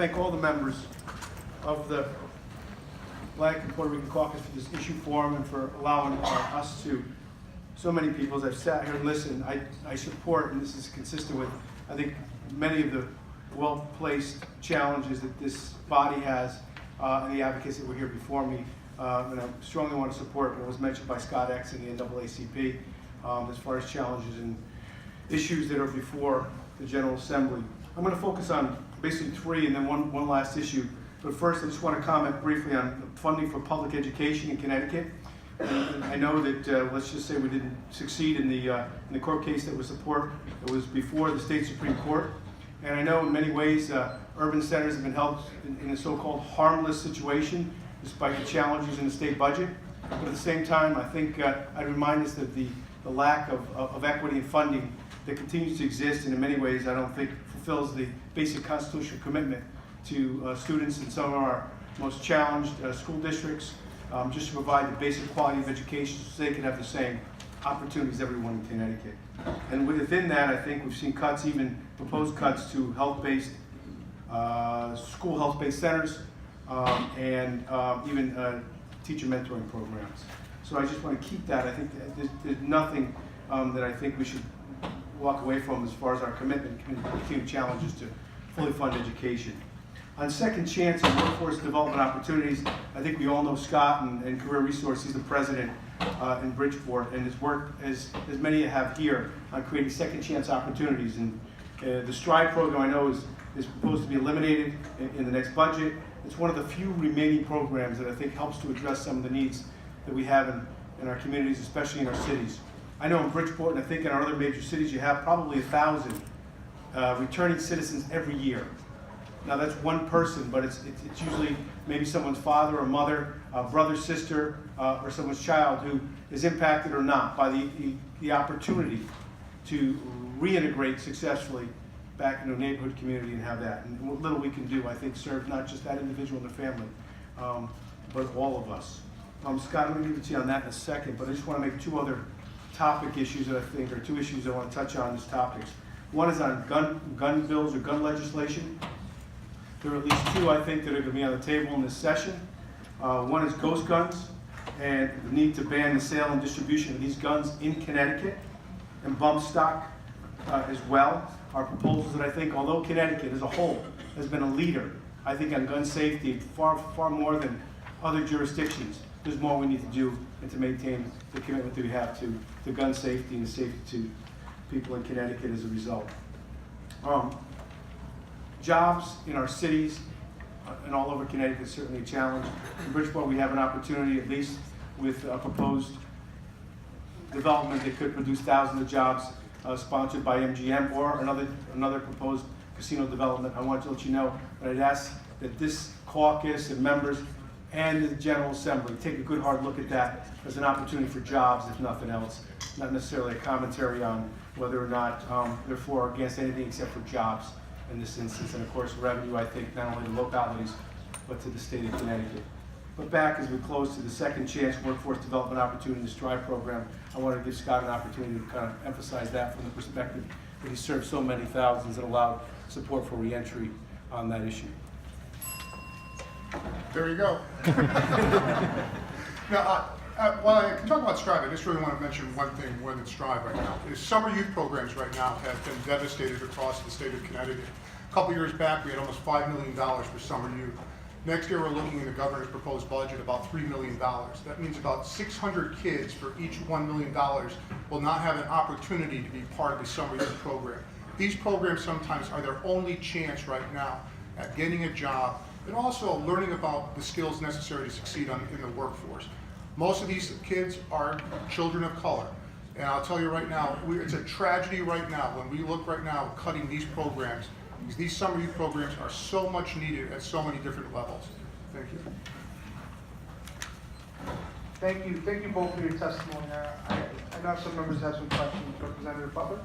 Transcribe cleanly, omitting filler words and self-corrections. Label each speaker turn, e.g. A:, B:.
A: Thank all the members of the Black and Puerto Rican Caucus for this issue forum and for allowing us to, so many people, as I've sat here and listened, I support, and this is consistent with, I think, many of the well-placed challenges that this body has and the advocates that were here before me. And I strongly want to support what was mentioned by Scott X and the NAACP as far as challenges and issues that are before the General Assembly. I'm going to focus on basically three and then one last issue. But first, I just want to comment briefly on funding for public education in Connecticut. And I know that, let's just say we didn't succeed in the court case that was before the state Supreme Court. And I know in many ways, urban centers have been helped in a so-called harmless situation, despite the challenges in the state budget. But at the same time, I think I'd remind us that the lack of equity and funding that continues to exist, and in many ways I don't think fulfills the basic constitutional commitment to students in some of our most challenged school districts, just to provide the basic quality of education so they can have the same opportunities as everyone in Connecticut. And within that, I think we've seen cuts, even proposed cuts to health-based, school health-based centers, and even teacher mentoring programs. So I just want to keep that. I think there's nothing that I think we should walk away from as far as our commitment to continued challenges to fully fund education. On second chance and workforce development opportunities, I think we all know Scott and Career Resource. He's the president in Bridgeport, and his work, as many have here, on creating second chance opportunities. And the STRIDE program, I know, is proposed to be eliminated in the next budget. It's one of the few remaining programs that I think helps to address some of the needs that we have in our communities, especially in our cities. I know in Bridgeport, and I think in our other major cities, you have probably 1,000 returning citizens every year. Now that's one person, but it's usually maybe someone's father or mother, brother, sister, or someone's child who is impacted or not by the opportunity to reintegrate successfully back into a neighborhood community and have that. And what little we can do, I think, serves not just that individual and the family, but all of us. Scott, I'm going to give it to you on that in a second, but I just want to make two other topic issues that I think, or two issues I want to touch on as topics. One is on gun bills or gun legislation. There are at least two, I think, that are going to be on the table in this session. One is ghost guns and the need to ban the sale and distribution of these guns in Connecticut, and bump stock as well. Are proposals that I think, although Connecticut as a whole has been a leader, I think, on gun safety far more than other jurisdictions, there's more we need to do and to maintain the commitment that we have to gun safety and safety to people in Connecticut as a result. Jobs in our cities and all over Connecticut is certainly a challenge. In Bridgeport, we have an opportunity, at least with a proposed development that could produce thousands of jobs, sponsored by MGM, or another proposed casino development. I want to let you know that I'd ask that this caucus and members and the General Assembly take a good hard look at that as an opportunity for jobs, if nothing else. Not necessarily a commentary on whether or not they're for or against anything except for jobs in this instance, and of course revenue, I think, not only to localities, but to the state of Connecticut. But back as we close to the second chance workforce development opportunity, the STRIDE program, I want to give Scott an opportunity to kind of emphasize that from the perspective that he served so many thousands and allowed support for reentry on that issue.
B: There you go. Now, while I can talk about STRIDE, I just really want to mention one thing more than STRIDE right now. Is summer youth programs right now have been devastated across the state of Connecticut. A couple years back, we had almost $5 million for summer youth. Next year, we're looking in the governor's proposed budget about $3 million. That means about 600 kids for each $1 million will not have an opportunity to be part of the summer youth program. These programs sometimes are their only chance right now at getting a job and also learning about the skills necessary to succeed in the workforce. Most of these kids are children of color. And I'll tell you right now, it's a tragedy right now when we look right now at cutting these programs, because these summer youth programs are so much needed at so many different levels. Thank you.
C: Thank you both for your testimony. I know some members have some questions. Representative Butler?